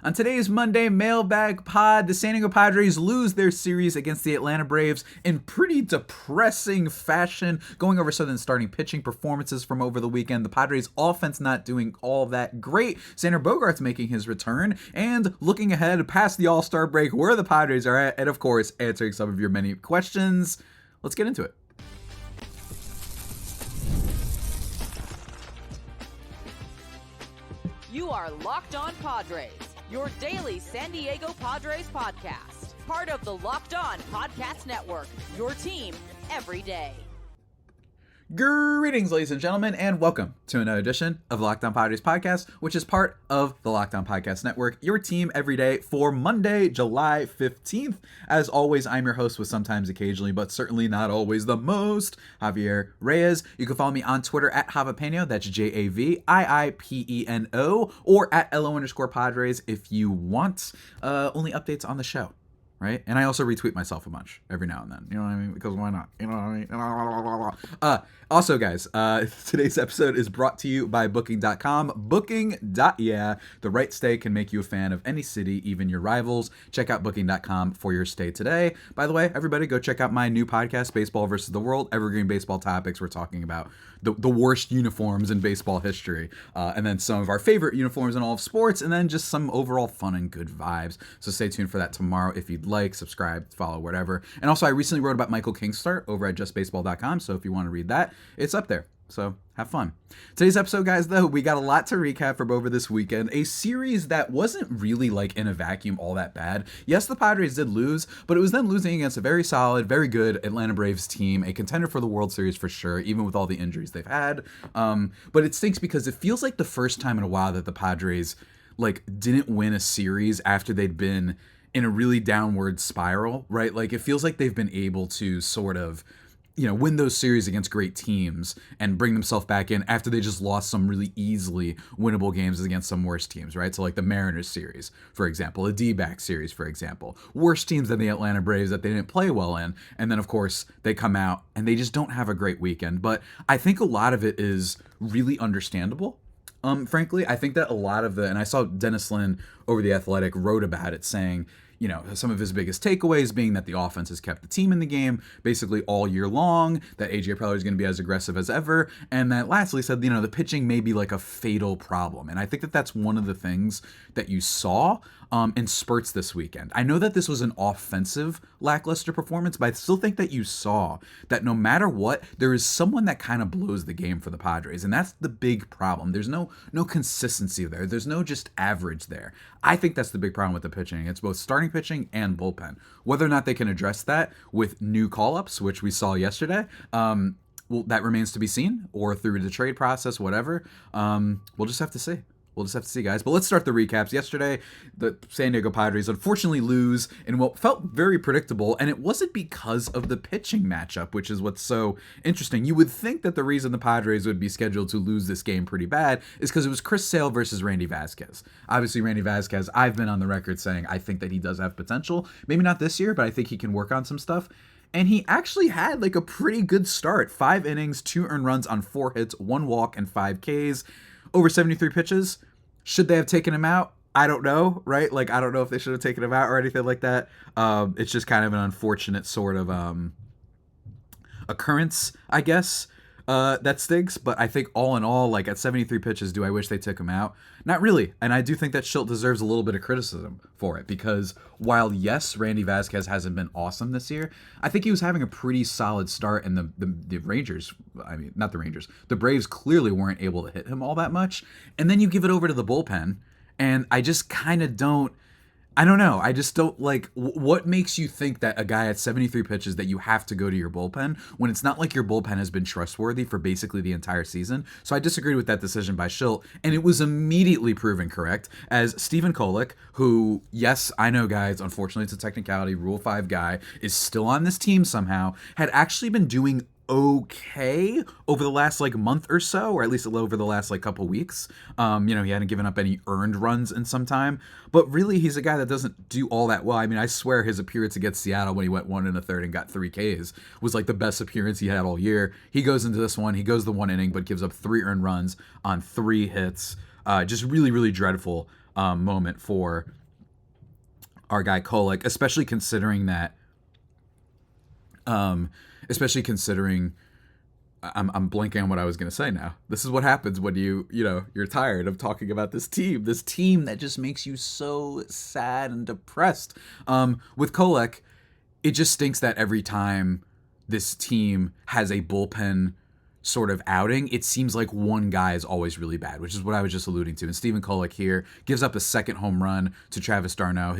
On today's Monday Mailbag Pod, the San Diego Padres lose their series against the Atlanta Braves in pretty depressing fashion, going over some of the starting pitching performances from over the weekend. The Padres offense not doing all that great. Xander Bogaerts making his return, and looking ahead past the All-Star break, where the Padres are at, and of course, answering some of your many questions. Let's get into it. You are Locked On Padres, your daily San Diego Padres podcast. Part of the Locked On Podcast Network, your team every day. Greetings, ladies and gentlemen, and welcome to another edition of Locked On Padres podcast, which is part of the Locked On Podcast Network, your team every day for Monday, July 15th. As always, I'm your host with sometimes, occasionally, but certainly not always the most, Javier Reyes. You can follow me on Twitter at Javipeno, that's Javiipeno, or at LO_Padres if you want. Only updates on the show. Right? And I also retweet myself a bunch every now and then. You know what I mean? Because why not? You know what I mean? Also, guys, today's episode is brought to you by Booking.com. Booking.yeah. The right stay can make you a fan of any city, even your rivals. Check out Booking.com for your stay today. By the way, everybody go check out my new podcast, Baseball versus the World. Evergreen baseball topics. We're talking about the worst uniforms in baseball history. And then some of our favorite uniforms in all of sports. And then just some overall fun and good vibes. So stay tuned for that tomorrow if you'd like, subscribe, follow, whatever. And also, I recently wrote about Michael King's start over at justbaseball.com, so if you want to read that, it's up there. So have fun. Today's episode, guys, though, we got a lot to recap from over this weekend. A series that wasn't really, like, in a vacuum all that bad. Yes, the Padres did lose, but it was them losing against a very solid, very good Atlanta Braves team, a contender for the World Series for sure, even with all the injuries they've had. But it stinks because it feels like the first time in a while that the Padres, like, didn't win a series after they'd been in a really downward spiral, right? Like, it feels like they've been able to sort of, you know, win those series against great teams and bring themselves back in after they just lost some really easily winnable games against some worse teams, right? So like the Mariners series, for example, the D-back series, for example, worse teams than the Atlanta Braves that they didn't play well in. And then, of course, they come out and they just don't have a great weekend. But I think a lot of it is really understandable. Frankly, I think that a lot of and I saw Dennis Lin over The Athletic wrote about it, saying, you know, some of his biggest takeaways being that the offense has kept the team in the game basically all year long, that AJ Preller is going to be as aggressive as ever, and that lastly said, you know, the pitching may be like a fatal problem. And I think that that's one of the things that you saw in spurts this weekend. I know that this was an offensive lackluster performance, but I still think that you saw that no matter what, there is someone that kind of blows the game for the Padres, and that's the big problem. There's no consistency there. There's no just average there. I think that's the big problem with the pitching. It's both starting pitching and bullpen. Whether or not they can address that with new call-ups, which we saw yesterday, well, that remains to be seen, or through the trade process, whatever. We'll just have to see. We'll just have to see, guys. But let's start the recaps. Yesterday, the San Diego Padres unfortunately lose in what felt very predictable, and it wasn't because of the pitching matchup, which is what's so interesting. You would think that the reason the Padres would be scheduled to lose this game pretty bad is because it was Chris Sale versus Randy Vasquez. Obviously, Randy Vasquez, I've been on the record saying I think that he does have potential. Maybe not this year, but I think he can work on some stuff. And he actually had like a pretty good start. 5 innings, 2 earned runs on 4 hits, 1 walk, and 5 Ks. Over 73 pitches. Should they have taken him out? I don't know, right? Like, I don't know if they should have taken him out or anything like that. It's just kind of an unfortunate sort of occurrence, I guess, that stinks. But I think all in all, like at 73 pitches, do I wish they took him out? Not really. And I do think that Schilt deserves a little bit of criticism for it, because while, yes, Randy Vasquez hasn't been awesome this year, I think he was having a pretty solid start, and the Rangers, I mean, not the Rangers, the Braves clearly weren't able to hit him all that much. And then you give it over to the bullpen, and I just kind of I don't know. I just don't like what makes you think that a guy at 73 pitches that you have to go to your bullpen when it's not like your bullpen has been trustworthy for basically the entire season. So I disagreed with that decision by Schilt, and it was immediately proven correct as Stephen Kolek, who, yes, I know, guys, unfortunately it's a technicality, Rule 5 guy, is still on this team somehow, had actually been doing okay over the last like month or so, or at least over the last like couple weeks. He hadn't given up any earned runs in some time, but really he's a guy that doesn't do all that well. I mean, I swear his appearance against Seattle when he went 1 1/3 and got 3 Ks was like the best appearance he had all year. He goes into this one, he goes the 1 inning, but gives up 3 earned runs on 3 hits. Just really, really dreadful moment for our guy Kolek, especially considering that, I'm blanking on what I was going to say now. This is what happens when you're tired of talking about this team that just makes you so sad and depressed. With Kolek, it just stinks that every time this team has a bullpen sort of outing, it seems like one guy is always really bad, which is what I was just alluding to. And Stephen Kolek here gives up a second home run to Travis d'Arnaud.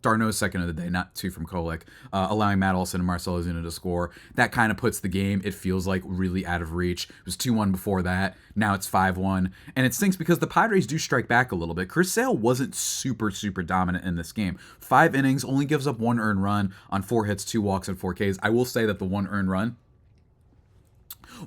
D'Arnaud's second of the day, not two from Kolek, allowing Matt Olson and Marcell Ozuna to score. That kind of puts the game, it feels like, really out of reach. It was 2-1 before that. Now it's 5-1. And it stinks because the Padres do strike back a little bit. Chris Sale wasn't super dominant in this game. 5 innings, only gives up 1 earned run on 4 hits, 2 walks, and 4 Ks. I will say that the 1 earned run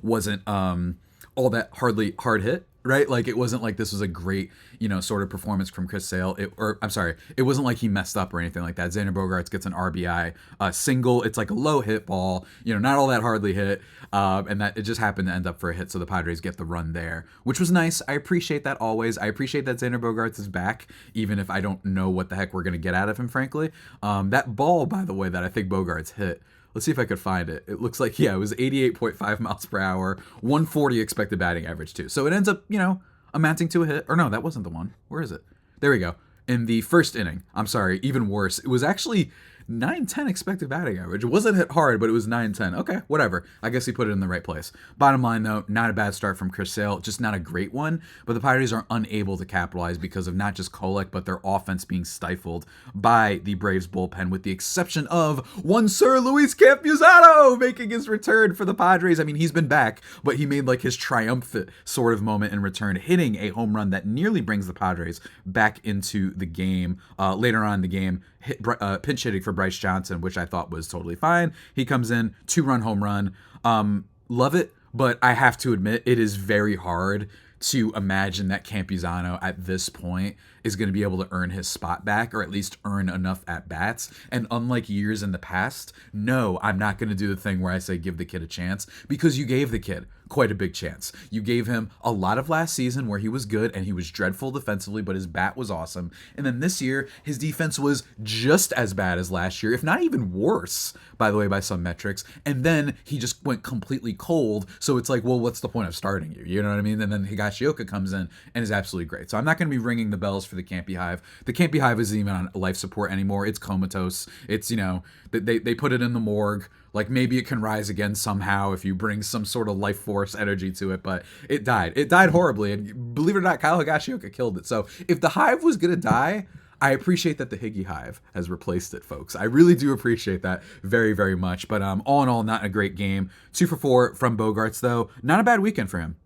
wasn't all that hard hit, right? Like, it wasn't like this was a great, sort of performance from Chris Sale. It wasn't like he messed up or anything like that. Xander Bogaerts gets an RBI single. It's like a low hit ball, not all that hardly hit, and that it just happened to end up for a hit, so the Padres get the run there, which was nice. I appreciate that always. I appreciate that Xander Bogaerts is back, even if I don't know what the heck we're going to get out of him, frankly. That ball, by the way, that I think Bogaerts hit, let's see if I could find it. It looks like, it was 88.5 miles per hour, 140 expected batting average, too. So it ends up, amounting to a hit. Or no, that wasn't the one. Where is it? There we go. In the first inning, I'm sorry, even worse. It was actually 910 expected batting average. It wasn't hit hard, but it was 910. Okay, whatever. I guess he put it in the right place. Bottom line, though, not a bad start from Chris Sale, just not a great one. But the Padres are unable to capitalize because of not just Kolek, but their offense being stifled by the Braves bullpen, with the exception of one Sir Luis Campuzano making his return for the Padres. I mean, he's been back, but he made like his triumphant sort of moment in return, hitting a home run that nearly brings the Padres back into the game. Later on in the game, pinch hitting for Bryce Johnson, which I thought was totally fine. He comes in, 2-run home run. Love it, but I have to admit, it is very hard to imagine that Campuzano at this point is going to be able to earn his spot back, or at least earn enough at-bats. And unlike years in the past, no, I'm not going to do the thing where I say give the kid a chance, because you gave the kid quite a big chance. You gave him a lot of last season where he was good and he was dreadful defensively, but his bat was awesome. And then this year, his defense was just as bad as last year, if not even worse, by the way, by some metrics. And then he just went completely cold. So it's like, well, what's the point of starting you? You know what I mean? And then Higashioka comes in and is absolutely great. So I'm not going to be ringing the bells for the Campy Hive. The Campy Hive isn't even on life support anymore. It's comatose. It's, they put it in the morgue. Like, maybe it can rise again somehow if you bring some sort of life force energy to it, but it died. It died horribly, and believe it or not, Kyle Higashioka killed it. So if the Hive was going to die, I appreciate that the Higgy Hive has replaced it, folks. I really do appreciate that very, very much. But all in all, not a great game. 2 for 4 from Bogaerts, though. Not a bad weekend for him,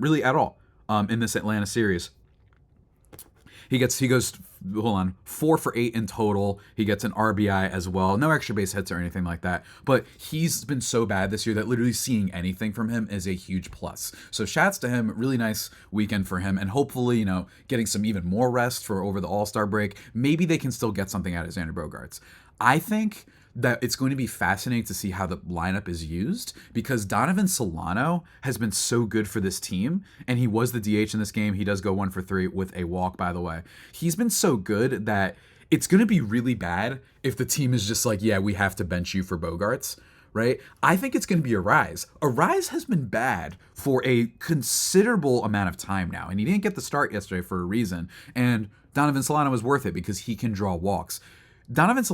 really at all, in this Atlanta series. He goes 4 for 8 in total. He gets an RBI as well. No extra base hits or anything like that. But he's been so bad this year that literally seeing anything from him is a huge plus. So shouts to him. Really nice weekend for him. And hopefully, getting some even more rest for over the All-Star break. Maybe they can still get something out of Xander Bogaerts. I think that it's going to be fascinating to see how the lineup is used, because Donovan Solano has been so good for this team, and he was the DH in this game. He does go 1 for 3 with a walk, by the way. He's been so good that it's going to be really bad if the team is just like, yeah, we have to bench you for Bogaerts, right? I think it's going to be Arise. Arise has been bad for a considerable amount of time now, and he didn't get the start yesterday for a reason, and Donovan Solano was worth it because he can draw walks. Luis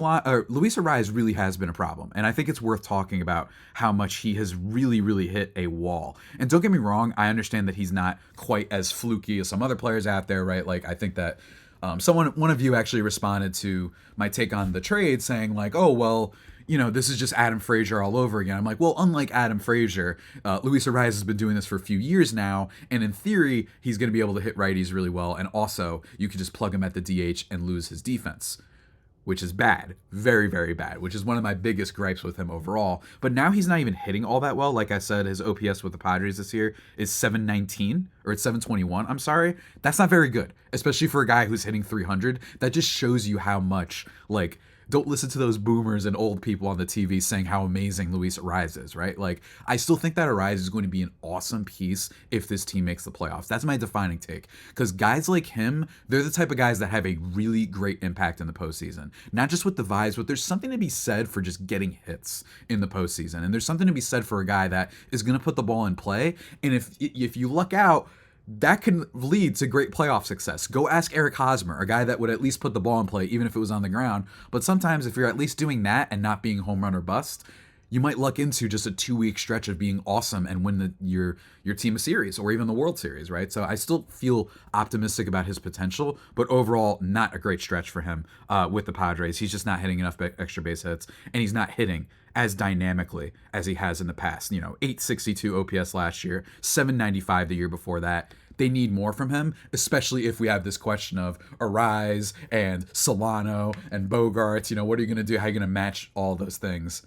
Arraez really has been a problem, and I think it's worth talking about how much he has really, really hit a wall. And don't get me wrong, I understand that he's not quite as fluky as some other players out there, right? Like, I think that one of you actually responded to my take on the trade saying like, oh, well, this is just Adam Frazier all over again. I'm like, well, unlike Adam Frazier, Luis Arraez has been doing this for a few years now, and in theory, he's going to be able to hit righties really well, and also, you could just plug him at the DH and lose his defense, which is bad, very, very bad, which is one of my biggest gripes with him overall. But now he's not even hitting all that well. Like I said, his OPS with the Padres this year is 719, or it's 721, I'm sorry. That's not very good, especially for a guy who's hitting 300. That just shows you how much, like, don't listen to those boomers and old people on the TV saying how amazing Luis Ariz is, right? Like, I still think that Ariz is going to be an awesome piece if this team makes the playoffs. That's my defining take. Because guys like him, they're the type of guys that have a really great impact in the postseason. Not just with the vibes, but there's something to be said for just getting hits in the postseason. And there's something to be said for a guy that is going to put the ball in play. And if you luck out, that can lead to great playoff success. Go ask Eric Hosmer, a guy that would at least put the ball in play, even if it was on the ground. But sometimes if you're at least doing that and not being home run or bust, you might luck into just a 2-week stretch of being awesome and win your team a series or even the World Series, right? So I still feel optimistic about his potential, but overall, not a great stretch for him with the Padres. He's just not hitting enough extra base hits, and he's not hitting as dynamically as he has in the past. 862 OPS last year, 795 the year before that. They need more from him, especially if we have this question of Ariz and Solano and Bogaerts. What are you going to do? How are you going to match all those things?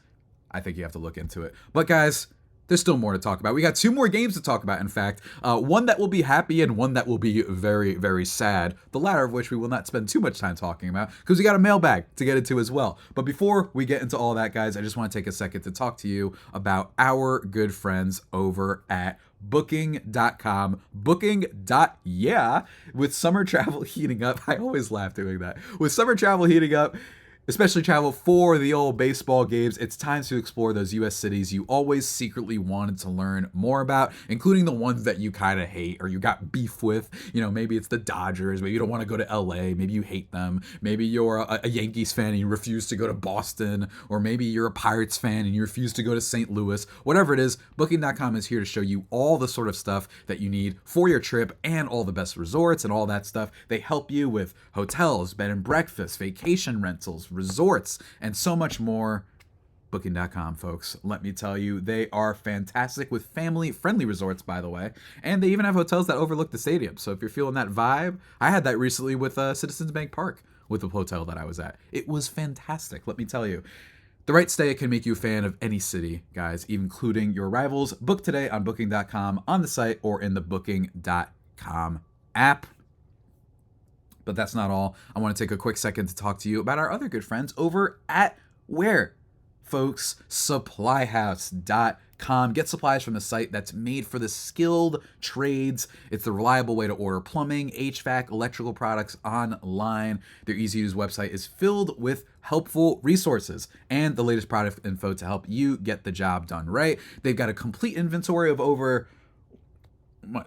I think you have to look into it. But guys, there's still more to talk about. We got 2 more games to talk about, in fact. One that will be happy and one that will be very, very sad. The latter of which we will not spend too much time talking about because we got a mailbag to get into as well. But before we get into all that, guys, I just want to take a second to talk to you about our good friends over at Booking.com. Yeah, with summer travel heating up. I always laugh doing that. With summer travel heating up, especially travel for the old baseball games, it's time to explore those U.S. cities you always secretly wanted to learn more about, including the ones that you kind of hate or you got beef with. Maybe it's the Dodgers. Maybe you don't want to go to L.A. Maybe you hate them. Maybe you're a Yankees fan and you refuse to go to Boston. Or maybe you're a Pirates fan and you refuse to go to St. Louis. Whatever it is, Booking.com is here to show you all the sort of stuff that you need for your trip and all the best resorts and all that stuff. They help you with hotels, bed and breakfast, vacation rentals, resorts, and so much more. Booking.com, folks, let me tell you, they are fantastic with family-friendly resorts, by the way, and they even have hotels that overlook the stadium. So if you're feeling that vibe, I had that recently with Citizens Bank Park with the hotel that I was at. It was fantastic, let me tell you. The right stay can make you a fan of any city, guys, including your rivals. Book today on Booking.com, on the site, or in the Booking.com app. But that's not all. I want to take a quick second to talk to you about our other good friends over at where? Folks, supplyhouse.com. Get supplies from the site that's made for the skilled trades. It's the reliable way to order plumbing, HVAC, electrical products online. Their easy-to-use website is filled with helpful resources and the latest product info to help you get the job done right. They've got a complete inventory of over...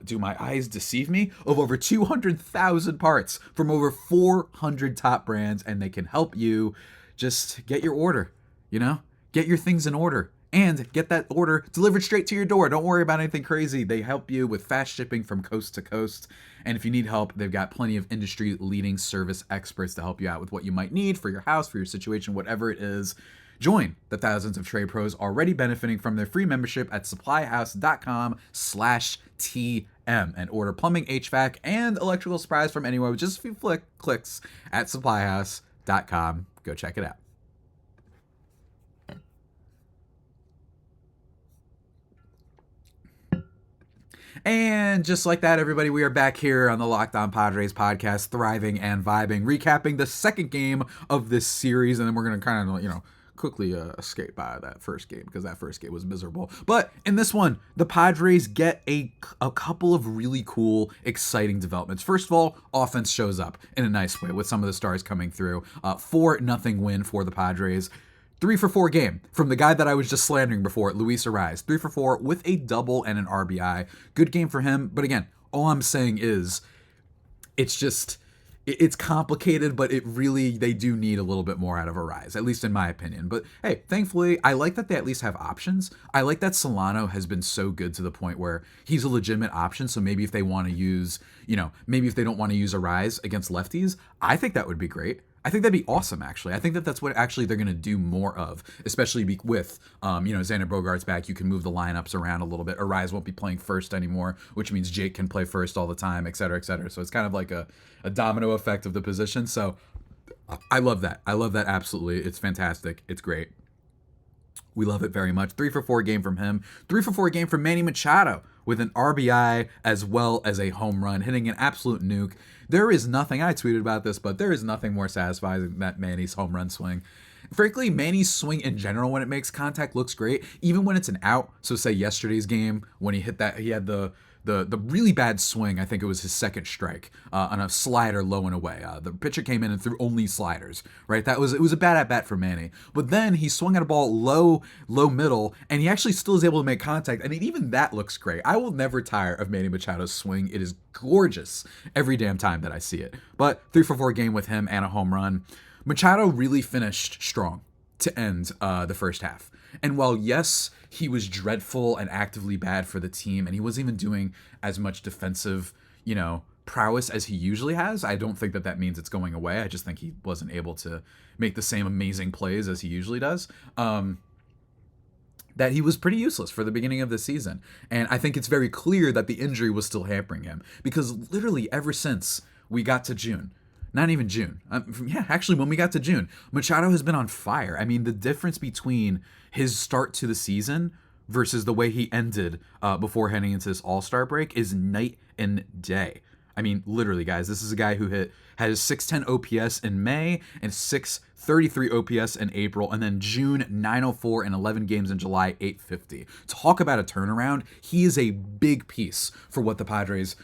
do my eyes deceive me? Of over 200,000 parts from over 400 top brands, and they can help you just get your order, get your things in order and get that order delivered straight to your door. Don't worry about anything crazy. They help you with fast shipping from coast to coast. And if you need help, they've got plenty of industry leading service experts to help you out with what you might need for your house, for your situation, whatever it is. Join the thousands of trade pros already benefiting from their free membership at supplyhouse.com/TM and order plumbing, HVAC, and electrical supplies from anywhere with just a few clicks at supplyhouse.com. Go check it out. And just like that, everybody, we are back here on the Locked On Padres podcast, thriving and vibing, recapping the second game of this series, and then we're going to kind of, quickly escape by that first game because that first game was miserable. But in this one, the Padres get a couple of really cool, exciting developments. First of all, offense shows up in a nice way with some of the stars coming through. 4-0 win for the Padres. 3-for-4 game from the guy that I was just slandering before, Luis Ariz. 3-for-4 with a double and an RBI. Good game for him. But again, all I'm saying is it's complicated, but they do need a little bit more out of Ariz, at least in my opinion. But hey, thankfully, I like that they at least have options. I like that Solano has been so good to the point where he's a legitimate option. So maybe if they want to use, maybe if they don't want to use Ariz against lefties, I think that would be great. I think that'd be awesome, actually. I think that's what actually they're going to do more of, especially with, Xander Bogaerts back. You can move the lineups around a little bit. Ariz won't be playing first anymore, which means Jake can play first all the time, et cetera, et cetera. So it's kind of like a domino effect of the position. So I love that. I love that absolutely. It's fantastic. It's great. We love it very much. 3-for-4 game from him. 3-for-4 game from Manny Machado with an RBI as well as a home run, hitting an absolute nuke. There is nothing, I tweeted about this, but there is nothing more satisfying than that Manny's home run swing. Frankly, Manny's swing in general when it makes contact looks great, even when it's an out. So say yesterday's game when he hit that, he had the really bad swing. I think it was his second strike on a slider low and away. The pitcher came in and threw only sliders, right? It was a bad at bat for Manny. But then he swung at a ball low middle, and he actually still is able to make contact. I mean, even that looks great. I will never tire of Manny Machado's swing. It is gorgeous every damn time that I see it. But 3-for-4 game with him and a home run. Machado really finished strong to end the first half. And while, yes, he was dreadful and actively bad for the team, and he wasn't even doing as much defensive, prowess as he usually has, I don't think that means it's going away. I just think he wasn't able to make the same amazing plays as he usually does. That he was pretty useless for the beginning of the season. And I think it's very clear that the injury was still hampering him, because literally ever since we got to June, not even June. Actually, when we got to June, Machado has been on fire. I mean, the difference between his start to the season versus the way he ended before heading into this All-Star break is night and day. I mean, literally, guys, this is a guy who has 610 OPS in May and 633 OPS in April, and then June 904 and 11 games in July 850. Talk about a turnaround. He is a big piece for what the Padres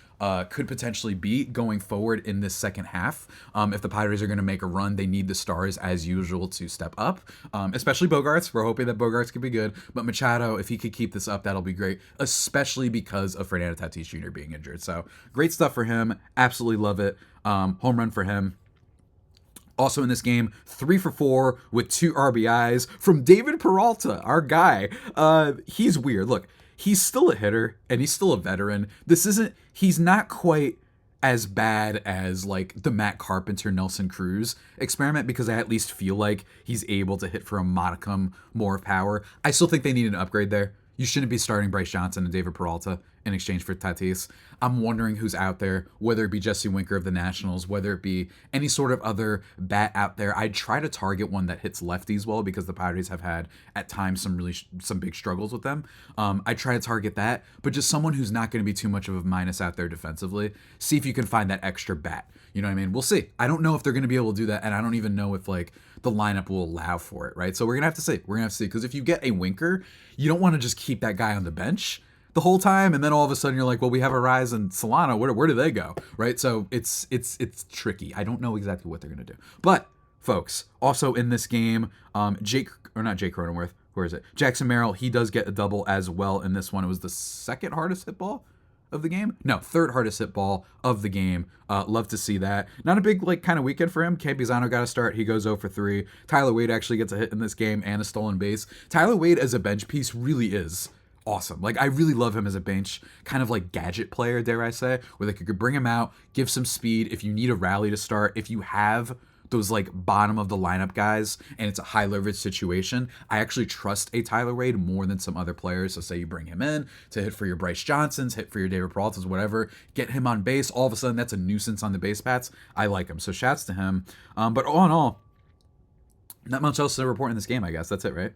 could potentially be going forward in this second half. If the Padres are going to make a run, they need the stars as usual to step up, especially Bogaerts. We're hoping that Bogaerts could be good, but Machado, if he could keep this up, that'll be great, especially because of Fernando Tatis Jr. being injured. So great stuff for him. Absolutely love it. Home run for him. Also in this game, 3-for-4 with 2 RBIs from David Peralta, our guy. He's weird. Look, he's still a hitter and he's still a veteran. He's not quite as bad as like the Matt Carpenter, Nelson Cruz experiment, because I at least feel like he's able to hit for a modicum more of power. I still think they need an upgrade there. You shouldn't be starting Bryce Johnson and David Peralta in exchange for Tatis. I'm wondering who's out there, whether it be Jesse Winker of the Nationals, whether it be any sort of other bat out there. I'd try to target one that hits lefties well, because the Padres have had at times some big struggles with them. I try to target that, but just someone who's not going to be too much of a minus out there defensively. See if you can find that extra bat. You know what I mean? We'll see. I don't know if they're going to be able to do that, and I don't even know if like the lineup will allow for it, right? So we're going to have to see. We're going to have to see, because if you get a Winker, you don't want to just keep that guy on the bench the whole time, and then all of a sudden you're like, well, we have Arise and Solano. Where do they go, right? So it's tricky. I don't know exactly what they're going to do. But, folks, also in this game, Jackson Merrill, he does get a double as well in this one. It was the second hardest hit ball of the game? No, third hardest hit ball of the game. Love to see that. Not a big kind of weekend for him. Campizano got a start. He goes 0 for 3. Tyler Wade actually gets a hit in this game and a stolen base. Tyler Wade as a bench piece really is awesome. I really love him as a bench kind of gadget player, dare I say, where they could bring him out, give some speed if you need a rally to start. If you have those bottom of the lineup guys and it's a high leverage situation, I actually trust a Tyler Wade more than some other players. So say you bring him in to hit for your Bryce Johnsons, hit for your David Peraltas, whatever, get him on base. All of a sudden that's a nuisance on the base paths. I like him. So shouts to him. But all in all, not much else to report in this game, I guess. That's it, right?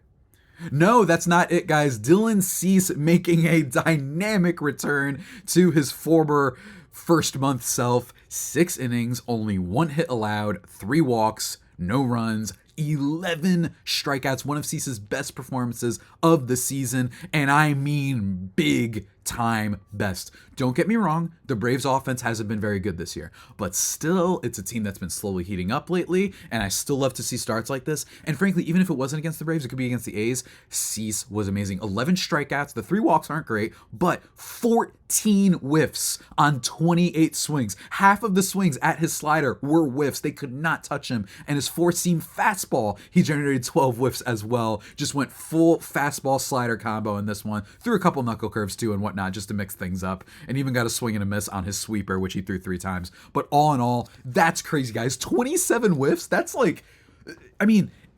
No, that's not it, guys. Dylan Cease making a dynamic return to his former first month self. 6 innings, only 1 hit allowed, 3 walks, no runs, 11 strikeouts, one of Cease's best performances of the season, and I mean big time best. Don't get me wrong, the Braves offense hasn't been very good this year, but still, it's a team that's been slowly heating up lately, and I still love to see starts like this. And frankly, even if it wasn't against the Braves, it could be against the A's. Cease was amazing. 11 strikeouts, the 3 walks aren't great, but 14 whiffs on 28 swings. Half of the swings at his slider were whiffs. They could not touch him, and his 4-seam fastball, he generated 12 whiffs as well. Just went full fastball slider combo in this one. Threw a couple knuckle curves too and whatnot just to mix things up, and even got a swing and a miss on his sweeper, which he threw 3 times. But all in all, that's crazy, guys. 27 whiffs. That's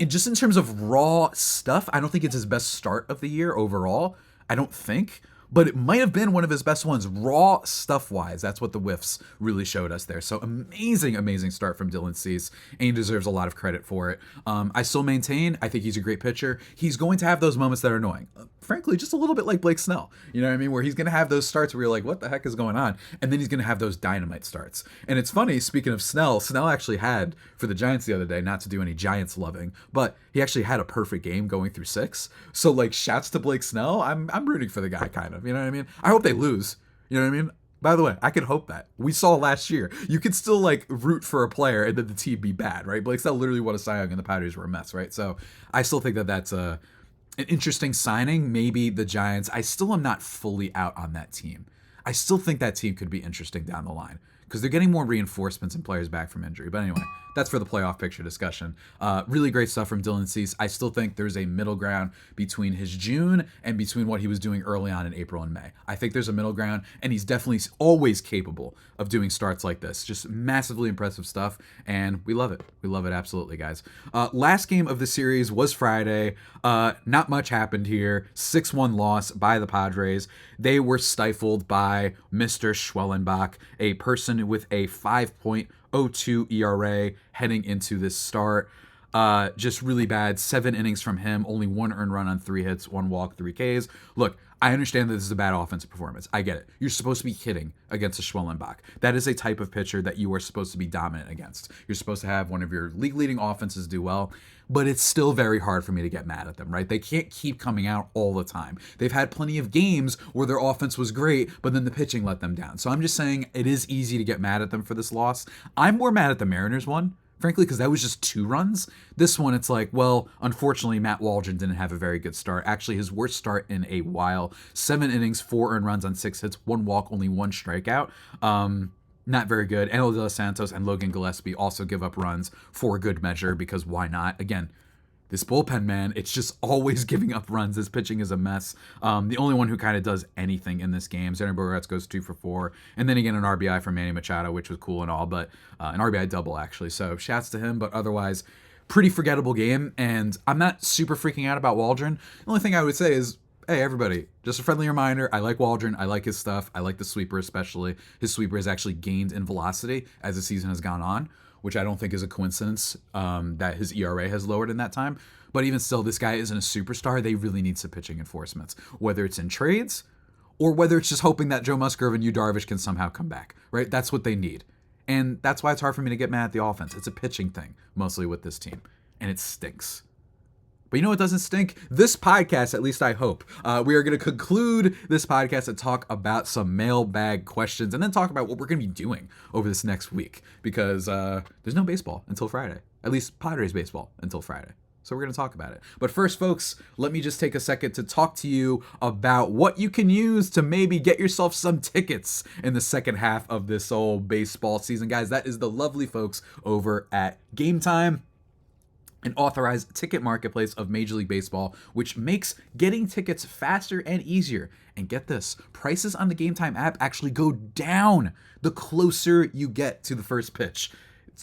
just in terms of raw stuff, I don't think it's his best start of the year overall. I don't think. but it might have been one of his best ones raw stuff wise. That's what the whiffs really showed us there. So amazing start from Dylan Cease, and he deserves a lot of credit for it. I still maintain I think he's a great pitcher. He's going to have those moments that are annoying, frankly, just a little bit like Blake Snell, you know what I mean, where he's going to have those starts where you're like, what the heck is going on, and then he's going to have those dynamite starts. And it's funny, speaking of Snell actually had for the Giants the other day, not to do any Giants loving, but he actually had a perfect game going through 6. So like, shouts to Blake Snell. I'm rooting for the guy, kind of, you know what I mean? I hope they lose, you know what I mean? By the way, I could hope that. We saw last year, you could still like root for a player and then the team be bad, right? Blake Snell literally won a Cy Young and the Padres were a mess, right? So I still think that that's an interesting signing. Maybe the Giants, I still am not fully out on that team. I still think that team could be interesting down the line because they're getting more reinforcements and players back from injury. But anyway, that's for the playoff picture discussion. Really great stuff from Dylan Cease. I still think there's a middle ground between his June and between what he was doing early on in April and May. I think there's a middle ground, and he's definitely always capable of doing starts like this. Just massively impressive stuff, and we love it. We love it absolutely, guys. Last game of the series was Friday. Not much happened here. 6-1 loss by the Padres. They were stifled by Mr. Schwellenbach, a person with a 5.02 ERA heading into this start. Just really bad. 7 innings from him, only 1 earned run on 3 hits, 1 walk, 3 Ks. Look, I understand that this is a bad offensive performance. I get it. You're supposed to be hitting against a Schwellenbach. That is a type of pitcher that you are supposed to be dominant against. You're supposed to have one of your league-leading offenses do well, but it's still very hard for me to get mad at them, right? They can't keep coming out all the time. They've had plenty of games where their offense was great, but then the pitching let them down. So I'm just saying it is easy to get mad at them for this loss. I'm more mad at the Mariners one, frankly, because that was just 2 runs. This one, it's like, well, unfortunately, Matt Waldron didn't have a very good start. Actually, his worst start in a while. 7 innings, 4 earned runs on 6 hits, 1 walk, only 1 strikeout. Not very good. Enel De Los Santos and Logan Gillespie also give up runs for a good measure, because why not? Again, this bullpen, man, it's just always giving up runs. This pitching is a mess. The only one who kind of does anything in this game, Xander Bogaerts goes 2 for 4. And then again, an RBI from Manny Machado, which was cool and all, but an RBI double, actually. So shouts to him, but otherwise, pretty forgettable game. And I'm not super freaking out about Waldron. The only thing I would say is, hey, everybody, just a friendly reminder, I like Waldron. I like his stuff. I like the sweeper especially. His sweeper has actually gained in velocity as the season has gone on, which I don't think is a coincidence that his ERA has lowered in that time. But even still, this guy isn't a superstar. They really need some pitching enforcements, whether it's in trades or whether it's just hoping that Joe Musgrove and Yu Darvish can somehow come back, right? That's what they need. And that's why it's hard for me to get mad at the offense. It's a pitching thing, mostly with this team, and it stinks. But you know what doesn't stink? This podcast, at least I hope. We are going to conclude this podcast and talk about some mailbag questions and then talk about what we're going to be doing over this next week, because there's no baseball until Friday, at least Padres baseball until Friday. So we're going to talk about it. But first, folks, let me just take a second to talk to you about what you can use to maybe get yourself some tickets in the second half of this old baseball season. Guys, that is the lovely folks over at Game Time, an authorized ticket marketplace of Major League Baseball, which makes getting tickets faster and easier. And get this, prices on the Game Time app actually go down the closer you get to the first pitch,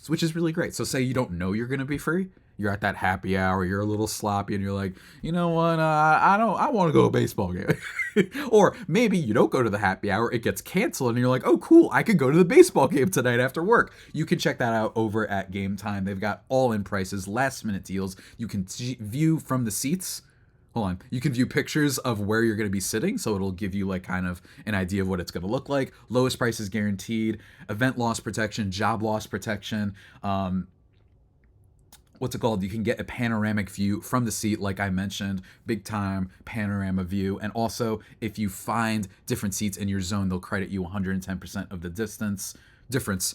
which is really great. So say you don't know you're going to be free. You're at that happy hour, you're a little sloppy, and you're like, you know what, I want to go to a baseball game. Or maybe you don't go to the happy hour, it gets canceled, and you're like, oh, cool, I could go to the baseball game tonight after work. You can check that out over at Game Time. They've got all-in prices, last-minute deals. You can view from the seats. Hold on. You can view pictures of where you're going to be sitting, so it'll give you like kind of an idea of what it's going to look like. Lowest prices guaranteed, event loss protection, job loss protection, what's it called? You can get a panoramic view from the seat, like I mentioned, big time panorama view. And also, if you find different seats in your zone, they'll credit you 110% of the difference.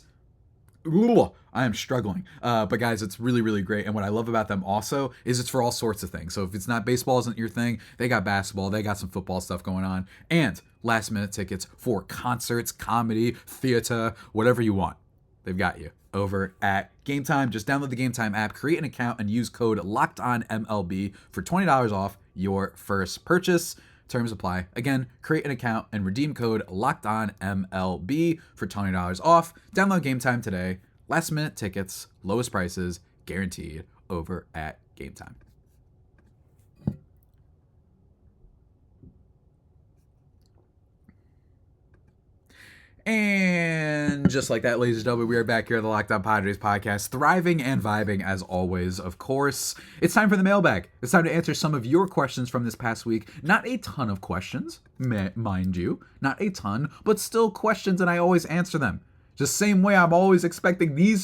I am struggling. But guys, it's really, really great. And what I love about them also is it's for all sorts of things. So if it's not baseball isn't your thing, they got basketball, they got some football stuff going on, and last minute tickets for concerts, comedy, theater, whatever you want. They've got you over at Game Time. Just download the Game Time app, create an account, and use code LOCKEDONMLB for $20 off your first purchase. Terms apply. Again, create an account and redeem code LOCKEDONMLB for $20 off. Download Game Time today. Last minute tickets, lowest prices, guaranteed over at Game Time. And just like that, ladies and gentlemen, we are back here at the Locked On Padres podcast, thriving and vibing as always, of course. It's time for the mailbag. It's time to answer some of your questions from this past week. Not a ton of questions, mind you. Not a ton, but still questions, and I always answer them. Just same way I'm always expecting you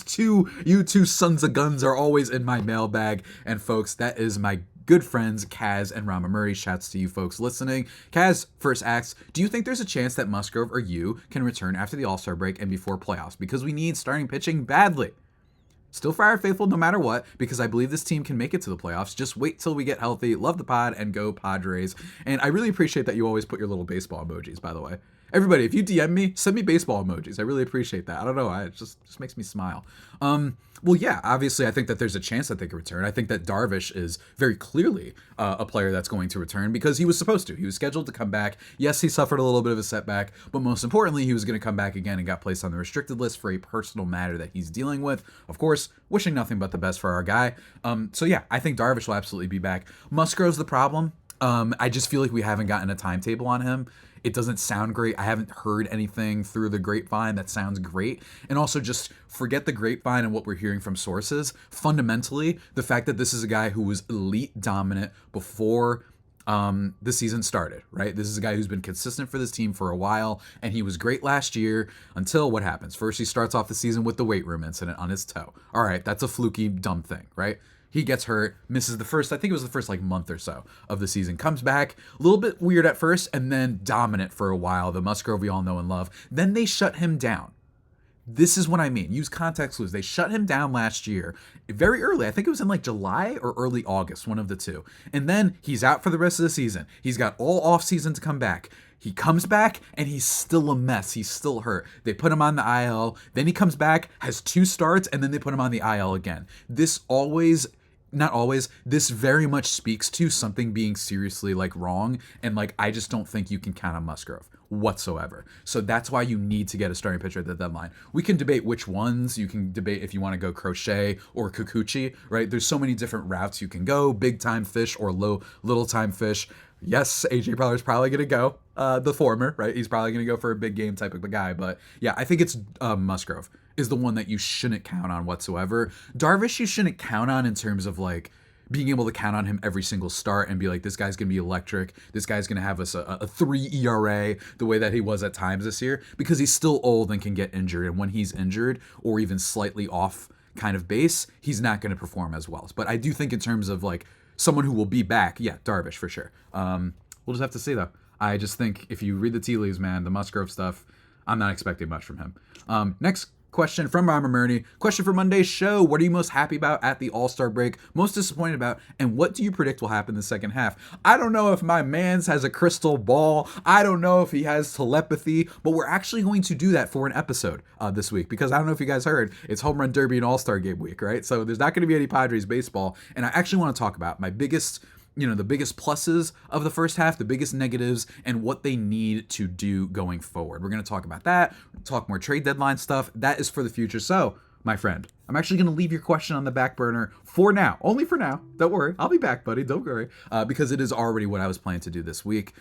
two sons of guns are always in my mailbag. And folks, that is my good friends Kaz and Ramamurti. Shouts to you folks listening. Kaz first asks, do you think there's a chance that Musgrove or you can return after the All-Star break and before playoffs? Because we need starting pitching badly. Still Friar faithful no matter what, because I believe this team can make it to the playoffs. Just wait till we get healthy. Love the pod and go Padres. And I really appreciate that you always put your little baseball emojis, by the way. Everybody, if you DM me, send me baseball emojis. I really appreciate that. I don't know. It just makes me smile. Well, yeah, obviously, I think that there's a chance that they could return. I think that Darvish is very clearly a player that's going to return because he was supposed to. He was scheduled to come back. Yes, he suffered a little bit of a setback, but most importantly, he was going to come back again and got placed on the restricted list for a personal matter that he's dealing with. Of course, wishing nothing but the best for our guy. So yeah, I think Darvish will absolutely be back. Musgrove's the problem. I just feel like we haven't gotten a timetable on him. It doesn't sound great. I haven't heard anything through the grapevine that sounds great. And also just forget the grapevine and what we're hearing from sources. Fundamentally, the fact that this is a guy who was elite dominant before the season started, right? This is a guy who's been consistent for this team for a while, and he was great last year until what happens? First, he starts off the season with the weight room incident on his toe. All right, that's a fluky, dumb thing, right? He gets hurt, misses the first, I think it was the first like month or so of the season, comes back, a little bit weird at first, and then dominant for a while, the Musgrove we all know and love. Then they shut him down. This is what I mean. Use context clues. They shut him down last year, very early. I think it was in like July or early August, one of the two. And then he's out for the rest of the season. He's got all off season to come back. He comes back and he's still a mess. He's still hurt. They put him on the IL. Then he comes back, has 2 starts, and then they put him on the IL again. This very much speaks to something being seriously like wrong. And like, I just don't think you can count on Musgrove whatsoever. So that's why you need to get a starting pitcher at the deadline. We can debate which ones. You can debate if you want to go Crochet or Kikuchi, right? There's so many different routes you can go, big time fish or little time fish. Yes, AJ Preller's probably going to go the former, right? He's probably going to go for a big game type of a guy. But yeah, I think it's Musgrove is the one that you shouldn't count on whatsoever. Darvish, you shouldn't count on in terms of like being able to count on him every single start and be like, this guy's going to be electric. This guy's going to have us a 3 ERA the way that he was at times this year, because he's still old and can get injured. And when he's injured or even slightly off kind of base, he's not going to perform as well. But I do think in terms of like someone who will be back, yeah, Darvish for sure. We'll just have to see though. I just think if you read the tea leaves, man, the Musgrove stuff, I'm not expecting much from him. Next question from Ramamurti. Question for Monday's show. What are you most happy about at the All-Star break? Most disappointed about? And what do you predict will happen in the second half? I don't know if my mans has a crystal ball. I don't know if he has telepathy, but we're actually going to do that for an episode this week, because I don't know if you guys heard, it's Home Run Derby and All-Star Game week, right? So there's not going to be any Padres baseball. And I actually want to talk about my biggest the biggest pluses of the first half, the biggest negatives, and what they need to do going forward. We're going to talk about that, talk more trade deadline stuff. That is for the future. So, my friend, I'm actually going to leave your question on the back burner for now. Only for now. Don't worry. I'll be back, buddy. Don't worry. Because it is already what I was planning to do this week.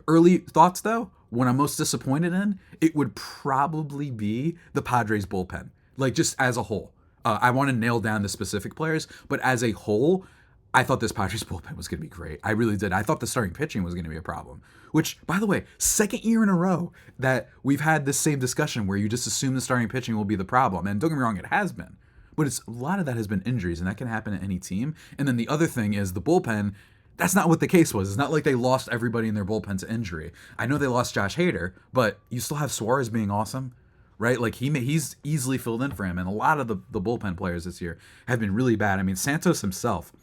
Early thoughts, though, what I'm most disappointed in, it would probably be the Padres bullpen. Like, just as a whole. I want to nail down the specific players, but as a whole, I thought this Padres bullpen was going to be great. I really did. I thought the starting pitching was going to be a problem, which, by the way, second year in a row that we've had this same discussion where you just assume the starting pitching will be the problem. And don't get me wrong, it has been. But a lot of that has been injuries, and that can happen at any team. And then the other thing is the bullpen, that's not what the case was. It's not like they lost everybody in their bullpen to injury. I know they lost Josh Hader, but you still have Suarez being awesome, right? Like he's easily filled in for him. And a lot of the bullpen players this year have been really bad. I mean, Santos himself,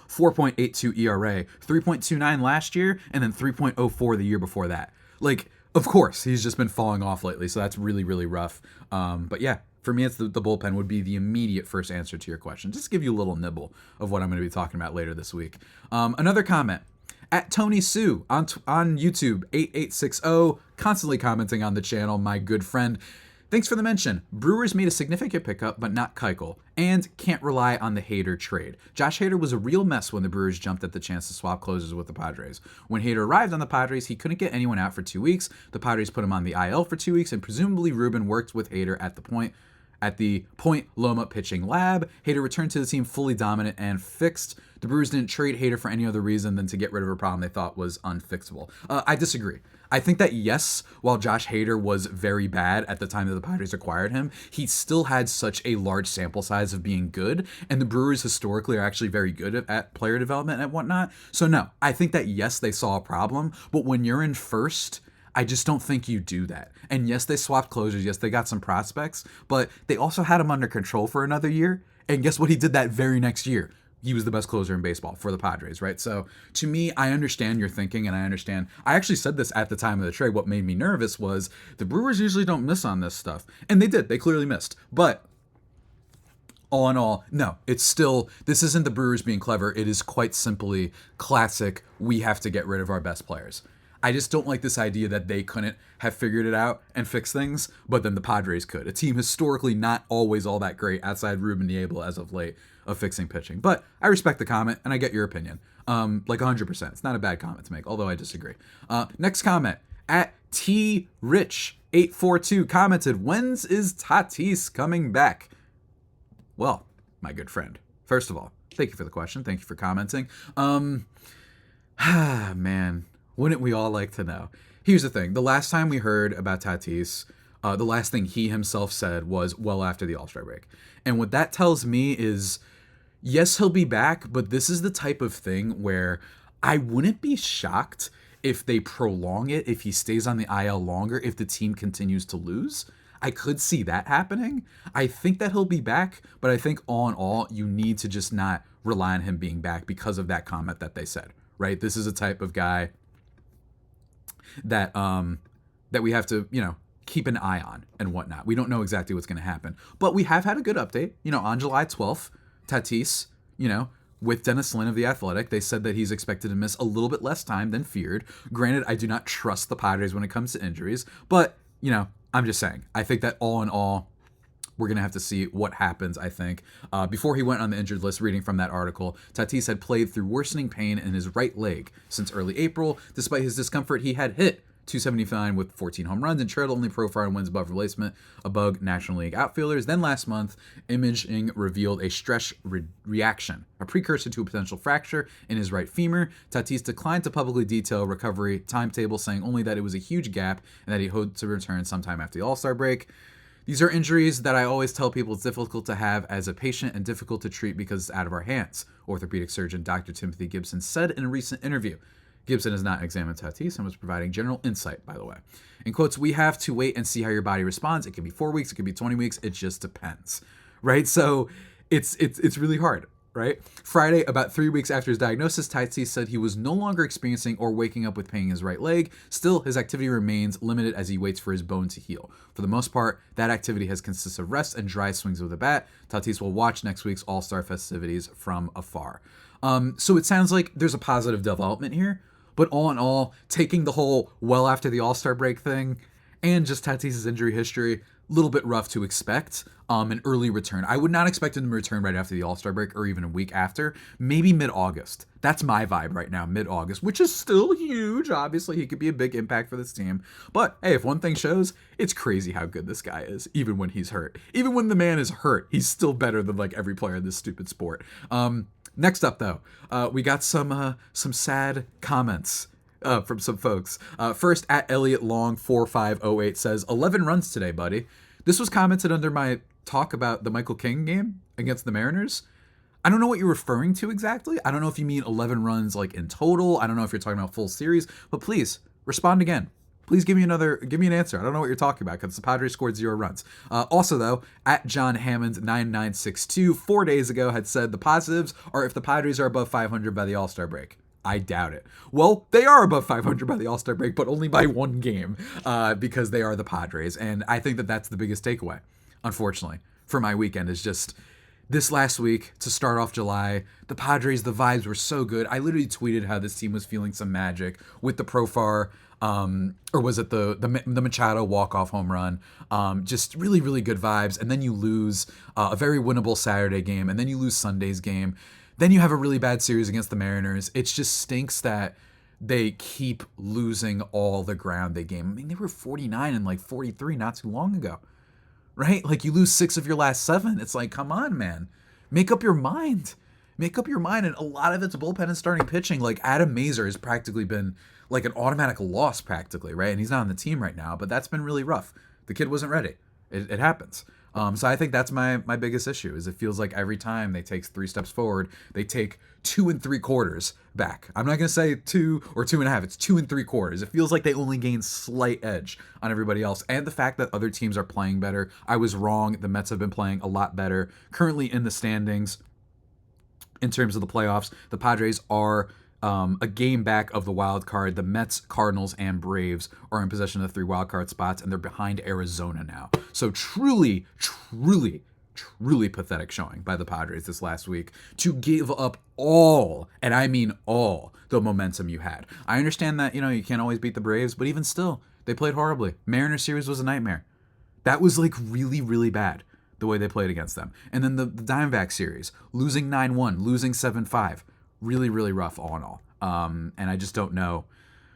4.82 ERA, 3.29 last year, and then 3.04 the year before that. Like, of course, he's just been falling off lately, so that's really, really rough. But yeah, for me, it's the bullpen would be the immediate first answer to your question. Just to give you a little nibble of what I'm going to be talking about later this week. Another comment. At Tony Sue on YouTube, 8860, constantly commenting on the channel, my good friend. Thanks for the mention. Brewers made a significant pickup, but not Keuchel, and can't rely on the Hader trade. Josh Hader was a real mess when the Brewers jumped at the chance to swap closers with the Padres. When Hader arrived on the Padres, he couldn't get anyone out for 2 weeks. The Padres put him on the IL for 2 weeks, and presumably Ruben worked with Hader at the Point Loma pitching lab. Hader returned to the team fully dominant and fixed. The Brewers didn't trade Hader for any other reason than to get rid of a problem they thought was unfixable. I disagree. I think that, yes, while Josh Hader was very bad at the time that the Padres acquired him, he still had such a large sample size of being good, and the Brewers historically are actually very good at player development and whatnot. So no, I think that, yes, they saw a problem, but when you're in first, I just don't think you do that. And yes, they swapped closers. Yes, they got some prospects, but they also had him under control for another year. And guess what? He did that very next year. He was the best closer in baseball for the Padres, right? So to me, I understand your thinking, and I understand. I actually said this at the time of the trade. What made me nervous was the Brewers usually don't miss on this stuff. And they did. They clearly missed. But all in all, no, it's still, this isn't the Brewers being clever. It is quite simply classic, we have to get rid of our best players. I just don't like this idea that they couldn't have figured it out and fixed things, but then the Padres could. A team historically not always all that great outside Ruben Niebla as of late of fixing pitching. But I respect the comment, and I get your opinion. Like 100%. It's not a bad comment to make, although I disagree. Next comment, at TRich842 commented, "When's is Tatis coming back?" Well, my good friend, first of all, thank you for the question. Thank you for commenting. Man, wouldn't we all like to know? Here's the thing. The last time we heard about Tatis, the last thing he himself said was well after the All-Star break. And what that tells me is, yes, he'll be back, but this is the type of thing where I wouldn't be shocked if they prolong it, if he stays on the IL longer, if the team continues to lose. I could see that happening. I think that he'll be back, but I think all in all, you need to just not rely on him being back because of that comment that they said, right? This is a type of guy that that we have to, keep an eye on and whatnot. We don't know exactly what's going to happen, but we have had a good update. On July 12th, Tatis, with Dennis Lin of The Athletic, they said that he's expected to miss a little bit less time than feared. Granted, I do not trust the Padres when it comes to injuries, but, I'm just saying, I think that all in all, we're going to have to see what happens, I think. Before he went on the injured list, reading from that article, Tatis had played through worsening pain in his right leg since early April. Despite his discomfort, he had hit .279 with 14 home runs and trailed only profile and wins above replacement above National League outfielders. Then last month, imaging revealed a stress reaction, a precursor to a potential fracture in his right femur. Tatis declined to publicly detail recovery timetable, saying only that it was a huge gap and that he hoped to return sometime after the All-Star break. These are injuries that I always tell people it's difficult to have as a patient and difficult to treat because it's out of our hands, orthopedic surgeon Dr. Timothy Gibson said in a recent interview. Gibson has not examined Tatis and was providing general insight, by the way. In quotes, "We have to wait and see how your body responds. It could be 4 weeks, it could be 20 weeks. It just depends," right? So it's really hard, right? Friday, about 3 weeks after his diagnosis, Tatis said he was no longer experiencing or waking up with pain in his right leg. Still, his activity remains limited as he waits for his bone to heal. For the most part, that activity has consisted of rest and dry swings with a bat. Tatis will watch next week's All-Star festivities from afar. So it sounds like there's a positive development here. But all in all, taking the whole well after the All-Star break thing and just Tatis' injury history, a little bit rough to expect an early return. I would not expect him to return right after the All-Star break or even a week after, maybe mid-August. That's my vibe right now, mid-August, which is still huge. Obviously, he could be a big impact for this team. But hey, if one thing shows, it's crazy how good this guy is, even when he's hurt. Even when the man is hurt, he's still better than like every player in this stupid sport. Next up, though, we got some sad comments from some folks. First, at Elliot Long 4508 says, 11 runs today, buddy. This was commented under my talk about the Michael King game against the Mariners. I don't know what you're referring to exactly. I don't know if you mean 11 runs like in total. I don't know if you're talking about full series, but please respond again. Please give me an answer. I don't know what you're talking about because the Padres scored 0 runs. Also, though, at John Hammond 9962 4 days ago had said the positives are if the Padres are above 500 by the All-Star break. I doubt it. Well, they are above 500 by the All-Star break, but only by 1 game because they are the Padres. And I think that that's the biggest takeaway, unfortunately, for my weekend is just this last week to start off July. The Padres, the vibes were so good. I literally tweeted how this team was feeling some magic with the Profar Or was it the Machado walk-off home run? Just really, really good vibes. And then you lose a very winnable Saturday game, and then you lose Sunday's game. Then you have a really bad series against the Mariners. It just stinks that they keep losing all the ground they gain. I mean, they were 49 and like 43 not too long ago, right? Like, you lose 6 of your last 7. It's like, come on, man. Make up your mind. Make up your mind. And a lot of it's bullpen and starting pitching. Like, Adam Mazur has practically been like an automatic loss practically, right? And he's not on the team right now, but that's been really rough. The kid wasn't ready. It happens. So I think that's my biggest issue, is it feels like every time they take 3 steps forward, they take 2 3/4 back. I'm not going to say 2 or 2.5. It's 2 3/4. It feels like they only gain slight edge on everybody else. And the fact that other teams are playing better. I was wrong. The Mets have been playing a lot better. Currently in the standings, in terms of the playoffs, the Padres are a game back of the wild card. The Mets, Cardinals, and Braves are in possession of the 3 wild card spots, and they're behind Arizona now. So truly, truly, truly pathetic showing by the Padres this last week to give up all, and I mean all, the momentum you had. I understand that, you can't always beat the Braves, but even still, they played horribly. Mariners series was a nightmare. That was like really, really bad, the way they played against them. And then the Diamondback series, losing 9-1, losing 7-5. Really, really rough all in all. And I just don't know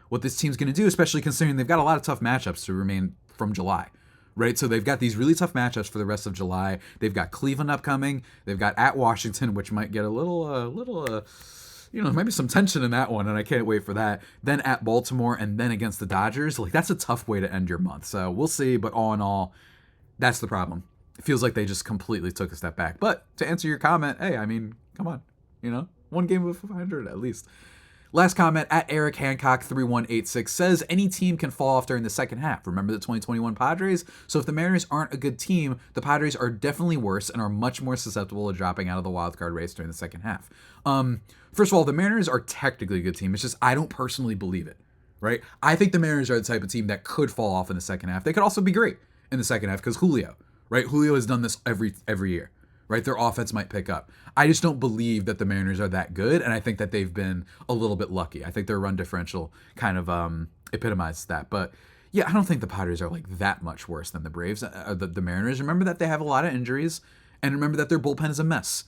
what this team's going to do, especially considering they've got a lot of tough matchups to remain from July, right? So they've got these really tough matchups for the rest of July. They've got Cleveland upcoming. They've got at Washington, which might get a little, maybe some tension in that one, and I can't wait for that. Then at Baltimore, and then against the Dodgers. Like, that's a tough way to end your month. So we'll see, but all in all, that's the problem. It feels like they just completely took a step back. But to answer your comment, hey, I mean, come on, one game of 500 at least. Last comment at Eric Hancock 3186 says any team can fall off during the second half. Remember the 2021 Padres? So if the Mariners aren't a good team, the Padres are definitely worse and are much more susceptible to dropping out of the wild card race during the second half. First of all, the Mariners are technically a good team. It's just I don't personally believe it, right? I think the Mariners are the type of team that could fall off in the second half. They could also be great in the second half because Julio, right? Julio has done this every year. Right, their offense might pick up. I just don't believe that the Mariners are that good, and I think that they've been a little bit lucky. I think their run differential kind of epitomizes that. But yeah, I don't think the Padres are like that much worse than the Braves, the Mariners. Remember that they have a lot of injuries, and remember that their bullpen is a mess.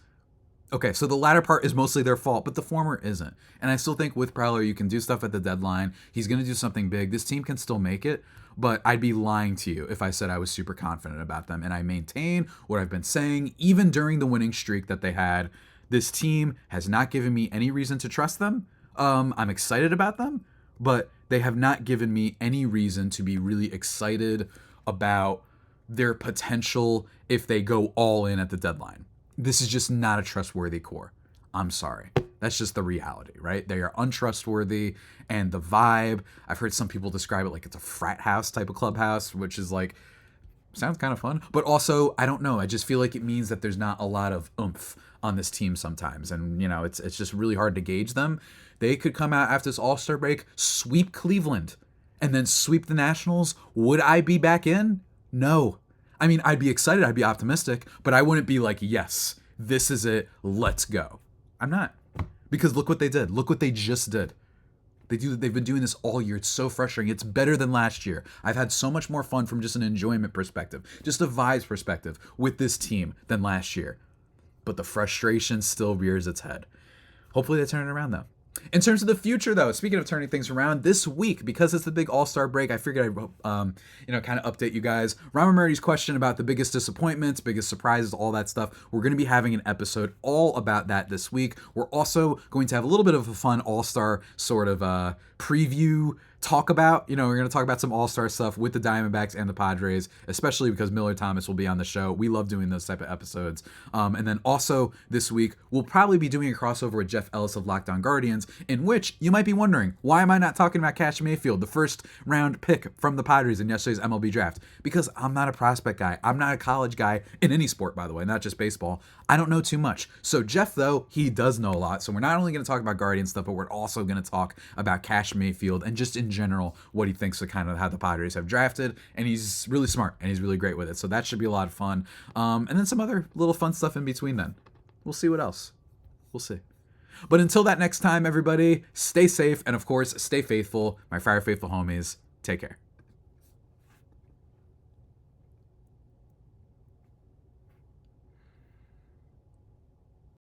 Okay, so the latter part is mostly their fault, but the former isn't. And I still think with Peralta, you can do stuff at the deadline. He's going to do something big. This team can still make it, but I'd be lying to you if I said I was super confident about them. And I maintain what I've been saying, even during the winning streak that they had. This team has not given me any reason to trust them. I'm excited about them, but they have not given me any reason to be really excited about their potential if they go all in at the deadline. This is just not a trustworthy core. I'm sorry. That's just the reality, right? They are untrustworthy, and the vibe, I've heard some people describe it like it's a frat house type of clubhouse, which is like, sounds kind of fun. But also, I don't know. I just feel like it means that there's not a lot of oomph on this team sometimes. And, it's just really hard to gauge them. They could come out after this All-Star break, sweep Cleveland, and then sweep the Nationals. Would I be back in? No. I mean, I'd be excited, I'd be optimistic, but I wouldn't be like, yes, this is it, let's go. I'm not. Because look what they did. Look what they just did. They've been doing this all year. It's so frustrating. It's better than last year. I've had so much more fun from just an enjoyment perspective, just a vibes perspective with this team than last year. But the frustration still rears its head. Hopefully they turn it around, though. In terms of the future, though, speaking of turning things around, this week, because it's the big All-Star break, I figured I'd, kind of update you guys. Rama Murray's question about the biggest disappointments, biggest surprises, all that stuff. We're going to be having an episode all about that this week. We're also going to have a little bit of a fun All-Star sort of preview talk about. We're going to talk about some All-Star stuff with the Diamondbacks and the Padres, especially because Miller Thomas will be on the show. We love doing those type of episodes. And then also this week, we'll probably be doing a crossover with Jeff Ellis of Locked On Guardians, in which you might be wondering, why am I not talking about Cash Mayfield, the first round pick from the Padres in yesterday's MLB draft? Because I'm not a prospect guy. I'm not a college guy in any sport, by the way, not just baseball. I don't know too much. So Jeff, though, he does know a lot. So we're not only going to talk about Guardian stuff, but we're also going to talk about Cash Mayfield and just in general what he thinks of kind of how the Padres have drafted. And he's really smart and he's really great with it. So that should be a lot of fun. And then some other little fun stuff in between then. We'll see what else. We'll see. But until that next time, everybody, stay safe and, of course, stay faithful. My Fire Faithful homies, take care.